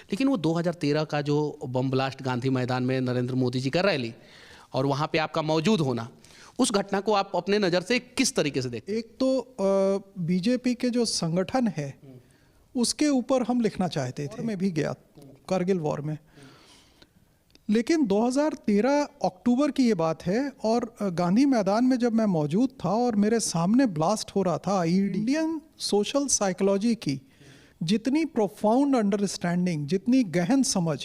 लेकिन वो 2013 का जो बम ब्लास्ट गांधी मैदान में नरेंद्र मोदी जी का रैली और वहाँ पे आपका मौजूद होना, उस घटना को आप अपने नज़र से किस तरीके से देखते हैं? एक तो बीजेपी के जो संगठन है उसके ऊपर हम लिखना चाहते थे। मैं भी गया कारगिल वॉर में, लेकिन 2013 अक्टूबर की ये बात है और गांधी मैदान में जब मैं मौजूद था और मेरे सामने ब्लास्ट हो रहा था, इंडियन सोशल साइकोलॉजी की जितनी प्रोफाउंड अंडरस्टैंडिंग, जितनी गहन समझ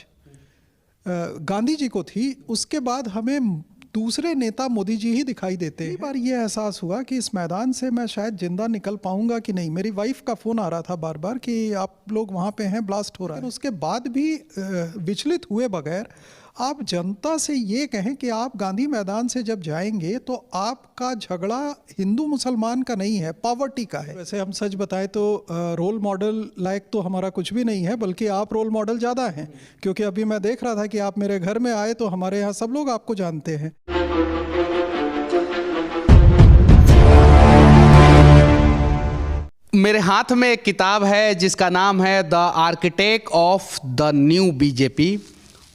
गांधी जी को थी, उसके बाद हमें दूसरे नेता मोदी जी ही दिखाई देते हैं। बार ये एहसास हुआ कि इस मैदान से मैं शायद जिंदा निकल पाऊंगा कि नहीं। मेरी वाइफ का फ़ोन आ रहा था बार बार कि आप लोग वहाँ पे हैं, ब्लास्ट हो रहा है। उसके बाद भी विचलित हुए बगैर आप जनता से ये कहें कि आप गांधी मैदान से जब जाएंगे तो आपका झगड़ा हिंदू मुसलमान का नहीं है, पॉवर्टी का है। वैसे हम सच बताएं तो रोल मॉडल लायक तो हमारा कुछ भी नहीं है, बल्कि आप रोल मॉडल ज़्यादा हैं, क्योंकि अभी मैं देख रहा था कि आप मेरे घर में आए तो हमारे यहाँ सब लोग आपको जानते हैं। मेरे हाथ में एक किताब है जिसका नाम है the architect of the new BJP,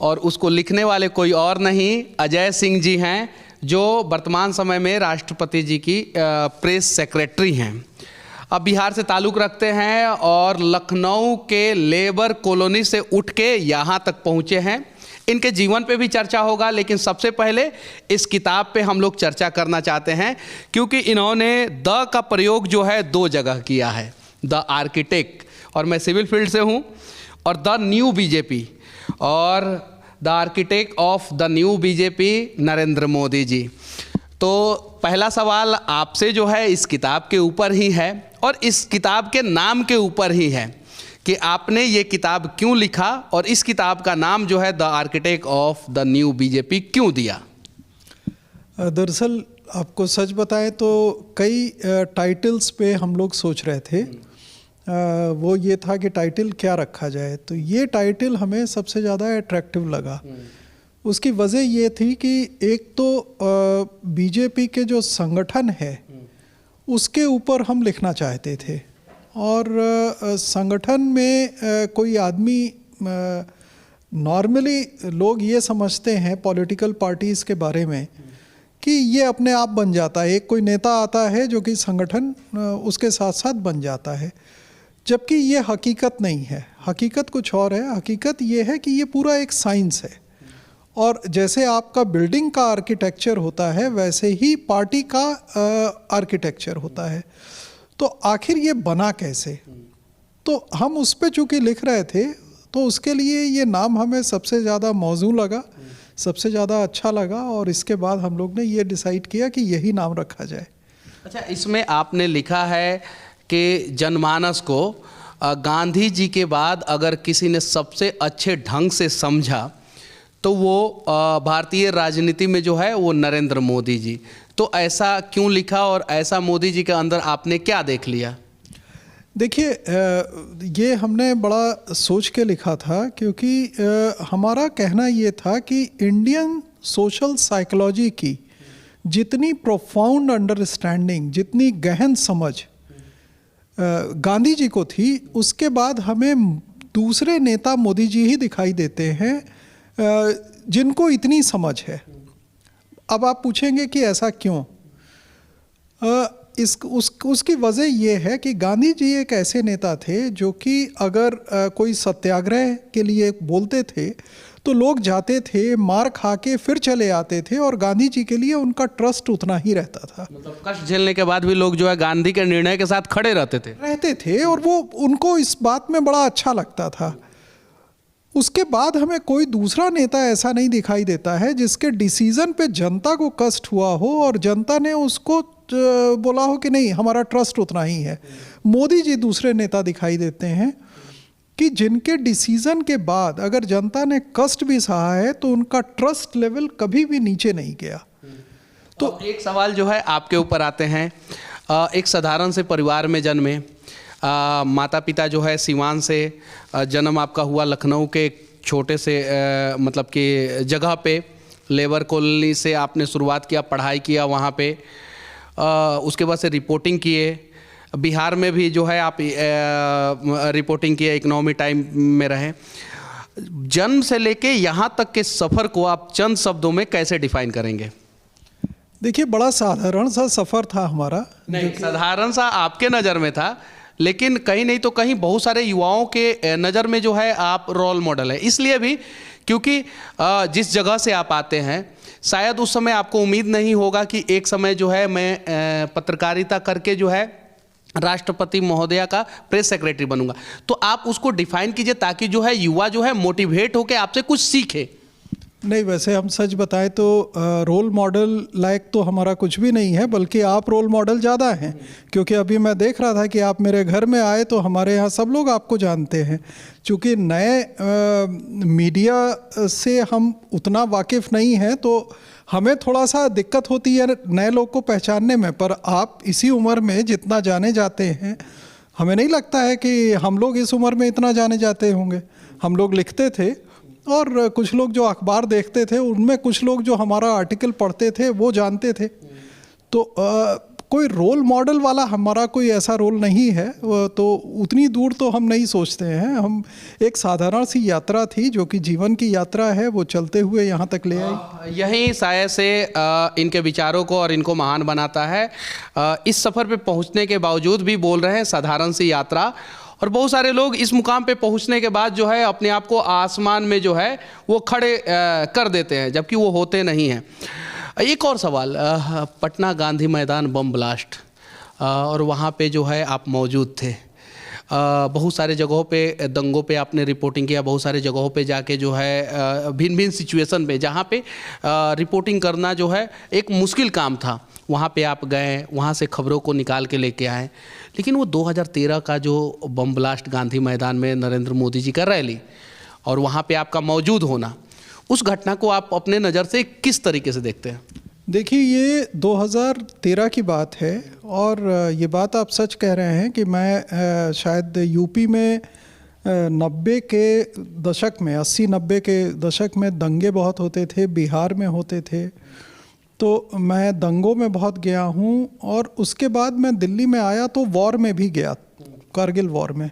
और उसको लिखने वाले कोई और नहीं अजय सिंह जी हैं, जो वर्तमान समय में राष्ट्रपति जी की प्रेस सेक्रेटरी हैं। अब बिहार से ताल्लुक़ रखते हैं और लखनऊ के लेबर कॉलोनी से उठ के यहाँ तक पहुँचे हैं। इनके जीवन पे भी चर्चा होगा, लेकिन सबसे पहले इस किताब पे हम लोग चर्चा करना चाहते हैं, क्योंकि इन्होंने द का प्रयोग जो है 2 जगह किया है, द आर्किटेक्ट, और मैं सिविल फील्ड से हूँ, और द न्यू बीजेपी, और the architect of the new BJP Narendra Modi ji. तो पहला सवाल आपसे जो है इस किताब के ऊपर ही है और इस किताब के नाम के ऊपर ही है कि आपने ये किताब क्यों लिखा और इस किताब का नाम जो है the architect of the new BJP क्यों दिया? दरअसल आपको सच बताएं तो कई टाइटल्स पे हम लोग सोच रहे थे। वो ये था कि टाइटल क्या रखा जाए, तो ये टाइटल हमें सबसे ज़्यादा अट्रैक्टिव लगा। उसकी वजह ये थी कि एक तो बीजेपी के जो संगठन है उसके ऊपर हम लिखना चाहते थे, और संगठन में कोई आदमी, नॉर्मली लोग ये समझते हैं पॉलिटिकल पार्टीज़ के बारे में कि ये अपने आप बन जाता है, एक कोई नेता आता है जो कि संगठन उसके साथ साथ बन जाता है, जबकि ये हकीकत नहीं है। हकीकत कुछ और है। हकीकत ये है कि ये पूरा एक साइंस है, और जैसे आपका बिल्डिंग का आर्किटेक्चर होता है वैसे ही पार्टी का आर्किटेक्चर होता है। तो आखिर ये बना कैसे, तो हम उस पर चूँकि लिख रहे थे तो उसके लिए ये नाम हमें सबसे ज़्यादा मौजू लगा, सबसे ज़्यादा अच्छा लगा, और इसके बाद हम लोग ने ये डिसाइड किया कि यही नाम रखा जाए। अच्छा, इसमें आपने लिखा है कि जनमानस को गांधी जी के बाद अगर किसी ने सबसे अच्छे ढंग से समझा तो वो भारतीय राजनीति में जो है वो नरेंद्र मोदी जी। तो ऐसा क्यों लिखा और ऐसा मोदी जी के अंदर आपने क्या देख लिया? देखिए, ये हमने बड़ा सोच के लिखा था, क्योंकि हमारा कहना ये था कि इंडियन सोशल साइकोलॉजी की जितनी प्रोफाउंड अंडरस्टैंडिंग, जितनी गहन समझ गांधी जी को थी, उसके बाद हमें दूसरे नेता मोदी जी ही दिखाई देते हैं जिनको इतनी समझ है। अब आप पूछेंगे कि ऐसा क्यों? उसकी वजह ये है कि गांधी जी एक ऐसे नेता थे जो कि अगर कोई सत्याग्रह के लिए बोलते थे तो लोग जाते थे, मार खा के फिर चले आते थे, और गांधी जी के लिए उनका ट्रस्ट उतना ही रहता था। मतलब कष्ट झेलने के बाद भी लोग जो है गांधी के निर्णय के साथ खड़े रहते थे और वो उनको इस बात में बड़ा अच्छा लगता था। उसके बाद हमें कोई दूसरा नेता ऐसा नहीं दिखाई देता है जिसके डिसीजन पे जनता को कष्ट हुआ हो और जनता ने उसको बोला हो कि नहीं, हमारा ट्रस्ट उतना ही है। मोदी जी दूसरे नेता दिखाई देते हैं कि जिनके डिसीजन के बाद अगर जनता ने कष्ट भी सहा है तो उनका ट्रस्ट लेवल कभी भी नीचे नहीं गया। तो एक सवाल जो है आपके ऊपर आते हैं। एक साधारण से परिवार में जन्मे, माता पिता जो है सीवान से, जन्म आपका हुआ लखनऊ के एक छोटे से मतलब कि जगह पे, लेबर कॉलोनी से आपने शुरुआत किया, पढ़ाई किया वहाँ पे, उसके बाद से रिपोर्टिंग किए। बिहार में भी जो है आप रिपोर्टिंग किए, इकोनॉमी टाइम में रहे। जन्म से लेके यहाँ तक के सफ़र को आप चंद शब्दों में कैसे डिफाइन करेंगे? देखिए, बड़ा साधारण सा सफ़र था हमारा। नहीं, साधारण सा आपके नज़र में था, लेकिन कहीं नहीं तो कहीं बहुत सारे युवाओं के नज़र में जो है आप रोल मॉडल है। इसलिए भी क्योंकि जिस जगह से आप आते हैं, शायद उस समय आपको उम्मीद नहीं होगा कि एक समय जो है मैं पत्रकारिता करके जो है राष्ट्रपति महोदया का प्रेस सेक्रेटरी बनूंगा। तो आप उसको डिफाइन कीजिए ताकि जो है युवा जो है मोटिवेट होकर आपसे कुछ सीखे। नहीं, वैसे हम सच बताएं तो रोल मॉडल लायक तो हमारा कुछ भी नहीं है, बल्कि आप रोल मॉडल ज़्यादा हैं। क्योंकि अभी मैं देख रहा था कि आप मेरे घर में आए तो हमारे यहाँ सब लोग आपको जानते हैं। चूँकि नए मीडिया से हम उतना वाकिफ़ नहीं हैं, तो हमें थोड़ा सा दिक्कत होती है नए लोग को पहचानने में। पर आप इसी उम्र में जितना जाने जाते हैं, हमें नहीं लगता है कि हम लोग इस उम्र में इतना जाने जाते होंगे। हम लोग लिखते थे और कुछ लोग जो अखबार देखते थे, उनमें कुछ लोग जो हमारा आर्टिकल पढ़ते थे वो जानते थे। तो कोई रोल मॉडल वाला हमारा कोई ऐसा रोल नहीं है, तो उतनी दूर तो हम नहीं सोचते हैं। हम एक साधारण सी यात्रा थी जो कि जीवन की यात्रा है, वो चलते हुए यहाँ तक ले आई। यही शायद से इनके विचारों को और इनको महान बनाता है। इस सफ़र पे पहुँचने के बावजूद भी बोल रहे हैं साधारण सी यात्रा, और बहुत सारे लोग इस मुकाम पे पहुंचने के बाद जो है अपने आप को आसमान में जो है वो खड़े कर देते हैं, जबकि वो होते नहीं हैं। एक और सवाल, पटना गांधी मैदान बम ब्लास्ट, और वहाँ पे जो है आप मौजूद थे। बहुत सारे जगहों पे दंगों पे आपने रिपोर्टिंग किया, बहुत सारे जगहों पे जाके जो है भिन्न भिन्न सिचुएशन पे जहाँ पे रिपोर्टिंग करना जो है एक मुश्किल काम था, वहाँ पे आप गए, वहाँ से खबरों को निकाल के लेके आए। लेकिन वो 2013 का जो बम ब्लास्ट गांधी मैदान में नरेंद्र मोदी जी का रैली और वहाँ पे आपका मौजूद होना, उस घटना को आप अपने नज़र से किस तरीके से देखते हैं? देखिए, ये 2013 की बात है, और ये बात आप सच कह रहे हैं कि मैं शायद यूपी में 90 के दशक में, 80-90 के दशक में दंगे बहुत होते थे, बिहार में होते थे। तो मैं दंगों में बहुत गया हूँ, और उसके बाद मैं दिल्ली में आया तो वॉर में भी गया, कारगिल वॉर में।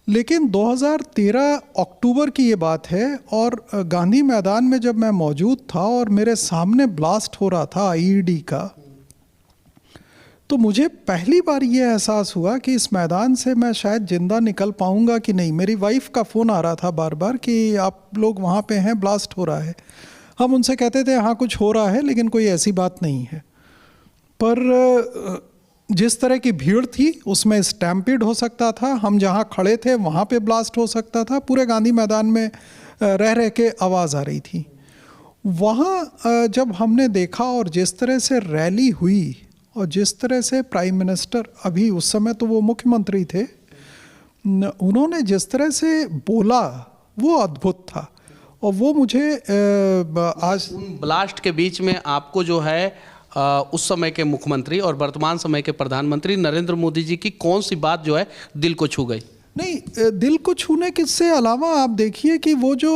लेकिन 2013 अक्टूबर की ये बात है, और गांधी मैदान में जब मैं मौजूद था और मेरे सामने ब्लास्ट हो रहा था आईईडी का, तो मुझे पहली बार ये एहसास हुआ कि इस मैदान से मैं शायद ज़िंदा निकल पाऊँगा कि नहीं। मेरी वाइफ का फ़ोन आ रहा था बार बार कि आप लोग वहाँ पे हैं, ब्लास्ट हो रहा है। हम उनसे कहते थे हाँ कुछ हो रहा है, लेकिन कोई ऐसी बात नहीं है। पर जिस तरह की भीड़ थी उसमें स्टैम्पीड हो सकता था, हम जहाँ खड़े थे वहाँ पे ब्लास्ट हो सकता था, पूरे गांधी मैदान में रह रह के आवाज़ आ रही थी। वहाँ जब हमने देखा और जिस तरह से रैली हुई और जिस तरह से प्राइम मिनिस्टर, अभी उस समय तो वो मुख्यमंत्री थे, उन्होंने जिस तरह से बोला वो अद्भुत था। और वो मुझे आज ब्लास्ट के बीच में आपको जो है उस समय के मुख्यमंत्री और वर्तमान समय के प्रधानमंत्री नरेंद्र मोदी जी की कौन सी बात जो है दिल को छू गई? नहीं, दिल को छूने के अलावा आप देखिए कि वो जो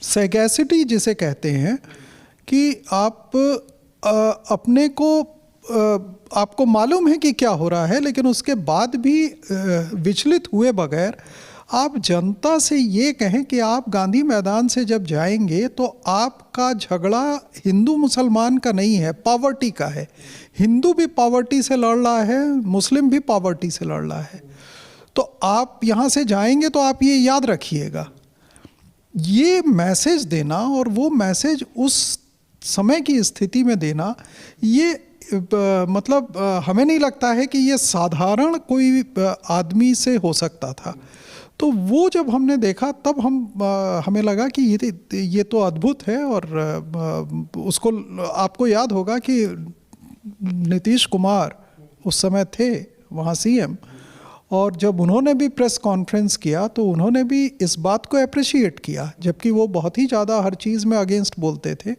सैगैसिटी जिसे कहते हैं कि आप अपने को आपको मालूम है कि क्या हो रहा है, लेकिन उसके बाद भी विचलित हुए बगैर आप जनता से ये कहें कि आप गांधी मैदान से जब जाएंगे तो आपका झगड़ा हिंदू मुसलमान का नहीं है, पॉवर्टी का है। हिंदू भी पॉवर्टी से लड़ रहा है, मुस्लिम भी पॉवर्टी से लड़ रहा है। तो आप यहाँ से जाएंगे तो आप ये याद रखिएगा। ये मैसेज देना, और वो मैसेज उस समय की स्थिति में देना, ये मतलब हमें नहीं लगता है कि ये साधारण कोई आदमी से हो सकता था। तो वो जब हमने देखा तब हमें लगा कि ये तो अद्भुत है। और उसको आपको याद होगा कि नीतीश कुमार उस समय थे वहाँ सीएम, और जब उन्होंने भी प्रेस कॉन्फ्रेंस किया तो उन्होंने भी इस बात को अप्रिशिएट किया, जबकि वो बहुत ही ज़्यादा हर चीज़ में अगेंस्ट बोलते थे।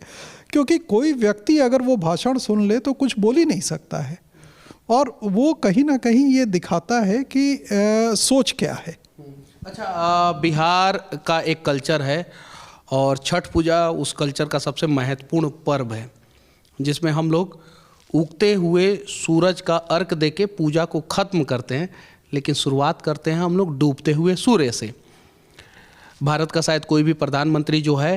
क्योंकि कोई व्यक्ति अगर वो भाषण सुन ले तो कुछ बोल ही नहीं सकता है, और वो कहीं ना कहीं ये दिखाता है कि सोच क्या है। अच्छा, बिहार का एक कल्चर है और छठ पूजा उस कल्चर का सबसे महत्वपूर्ण पर्व है, जिसमें हम लोग उगते हुए सूरज का अर्घ देके पूजा को ख़त्म करते हैं, लेकिन शुरुआत करते हैं हम लोग डूबते हुए सूर्य से। भारत का शायद कोई भी प्रधानमंत्री जो है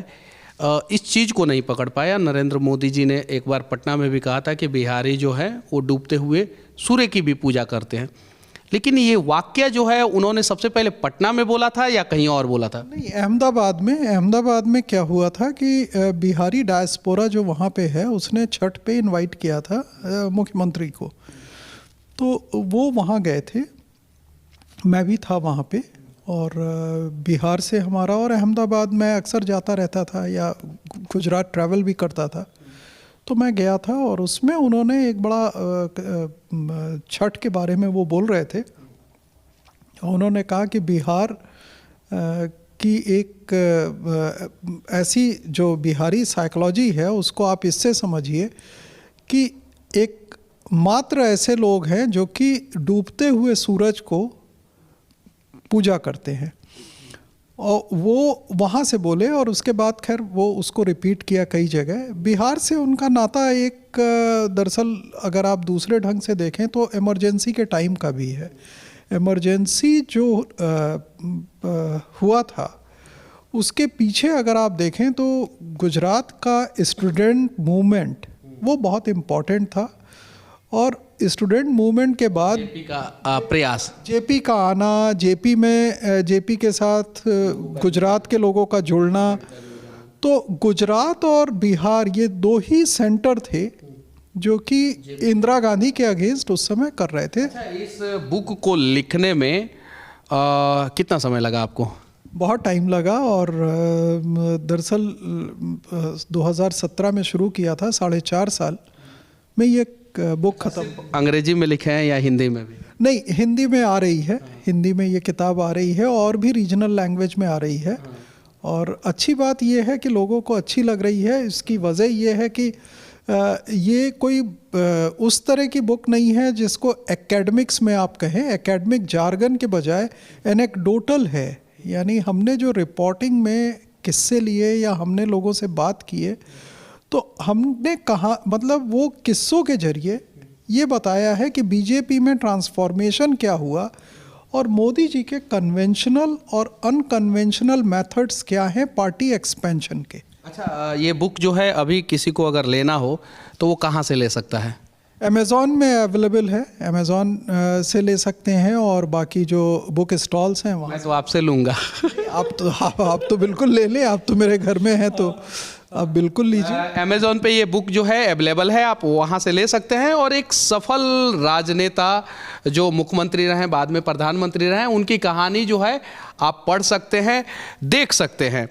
इस चीज़ को नहीं पकड़ पाया। नरेंद्र मोदी जी ने एक बार पटना में भी कहा था कि बिहारी जो है वो डूबते हुए सूर्य की भी पूजा करते हैं, लेकिन ये वाक्य जो है उन्होंने सबसे पहले पटना में बोला था या कहीं और बोला था? नहीं, अहमदाबाद में क्या हुआ था कि बिहारी डायस्पोरा जो वहाँ पे है उसने छठ पे इनवाइट किया था मुख्यमंत्री को, तो वो वहाँ गए थे, मैं भी था वहाँ पे, और बिहार से हमारा, और अहमदाबाद मैं अक्सर जाता रहता था या गुजरात ट्रैवल भी करता था, तो मैं गया था और उसमें उन्होंने एक बड़ा छठ के बारे में वो बोल रहे थे। उन्होंने कहा कि बिहार की एक ऐसी जो बिहारी साइकोलॉजी है उसको आप इससे समझिए कि एक मात्र ऐसे लोग हैं जो कि डूबते हुए सूरज को पूजा करते हैं, और वो वहाँ से बोले, और उसके बाद खैर वो उसको रिपीट किया कई जगह। बिहार से उनका नाता एक दरअसल अगर आप दूसरे ढंग से देखें तो इमरजेंसी के टाइम का भी है। इमरजेंसी जो हुआ था उसके पीछे अगर आप देखें तो गुजरात का स्टूडेंट मूवमेंट वो बहुत इम्पोर्टेंट था, और स्टूडेंट मूवमेंट के बाद जेपी का प्रयास, जेपी का आना, जेपी में जेपी के साथ गुजरात के लोगों का जुड़ना, तो गुजरात और बिहार ये दो ही सेंटर थे जो कि इंदिरा गांधी के अगेंस्ट उस समय कर रहे थे। अच्छा, इस बुक को लिखने में कितना समय लगा आपको? बहुत टाइम लगा, और दरअसल 2017 में शुरू किया था, 4.5 साल में ये बुक खत्म। अंग्रेजी में लिखे हैं या हिंदी में भी? नहीं, हिंदी में आ रही है, हिंदी में ये किताब आ रही है, और भी रीजनल लैंग्वेज में आ रही है। और अच्छी बात ये है कि लोगों को अच्छी लग रही है। इसकी वजह ये है कि ये कोई उस तरह की बुक नहीं है जिसको एकेडमिक्स में आप कहें, एकेडमिक जार्गन के बजाय एनेक्डोटल है। यानी हमने जो रिपोर्टिंग में किस्से लिए या हमने लोगों से बात किए, तो हमने कहा, मतलब वो किस्सों के जरिए ये बताया है कि बीजेपी में ट्रांसफॉर्मेशन क्या हुआ और मोदी जी के कन्वेंशनल और अनकन्वेंशनल मेथड्स क्या हैं पार्टी एक्सपेंशन के। अच्छा, ये बुक जो है अभी किसी को अगर लेना हो तो वो कहाँ से ले सकता है? अमेज़ॉन में अवेलेबल है, अमेज़ॉन से ले सकते हैं, और बाकी जो बुक स्टॉल्स हैं वहाँ। मैं तो आपसे लूँगा। आप तो बिल्कुल ले लें, आप तो मेरे घर में हैं, तो आप बिल्कुल लीजिए। अमेज़ॉन पे ये बुक जो है अवेलेबल है, आप वहाँ से ले सकते हैं। और एक सफल राजनेता जो मुख्यमंत्री रहे, बाद में प्रधानमंत्री रहे, उनकी कहानी जो है आप पढ़ सकते हैं, देख सकते हैं।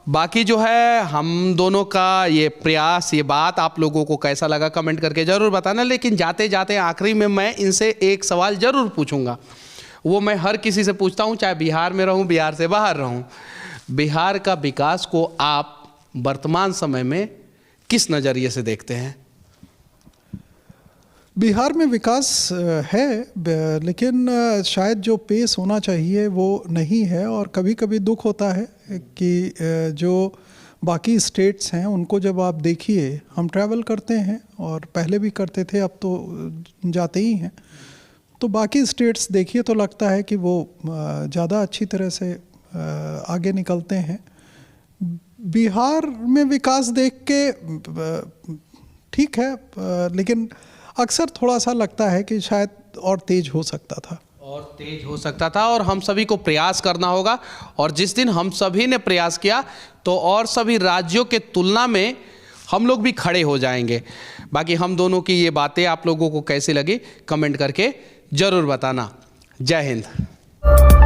बाकी जो है हम दोनों का ये प्रयास, ये बात आप लोगों को कैसा लगा कमेंट करके ज़रूर बताना। लेकिन जाते जाते आखिरी में मैं इनसे एक सवाल ज़रूर पूछूंगा, वो मैं हर किसी से पूछता हूँ, चाहे बिहार में रहूँ, बिहार से बाहर रहूँ। बिहार का विकास को आप वर्तमान समय में किस नज़रिए से देखते हैं? बिहार में विकास है, लेकिन शायद जो पेस होना चाहिए वो नहीं है, और कभी कभी दुख होता है कि जो बाकी स्टेट्स हैं उनको जब आप देखिए, हम ट्रैवल करते हैं और पहले भी करते थे, अब तो जाते ही हैं, तो बाकी स्टेट्स देखिए तो लगता है कि वो ज़्यादा अच्छी तरह से आगे निकलते हैं। बिहार में विकास देख के ठीक है, लेकिन अक्सर थोड़ा सा लगता है कि शायद और तेज हो सकता था, और हम सभी को प्रयास करना होगा। और जिस दिन हम सभी ने प्रयास किया तो और सभी राज्यों के तुलना में हम लोग भी खड़े हो जाएंगे। बाकी हम दोनों की ये बातें आप लोगों को कैसी लगी कमेंट करके ज़रूर बताना। जय हिंद।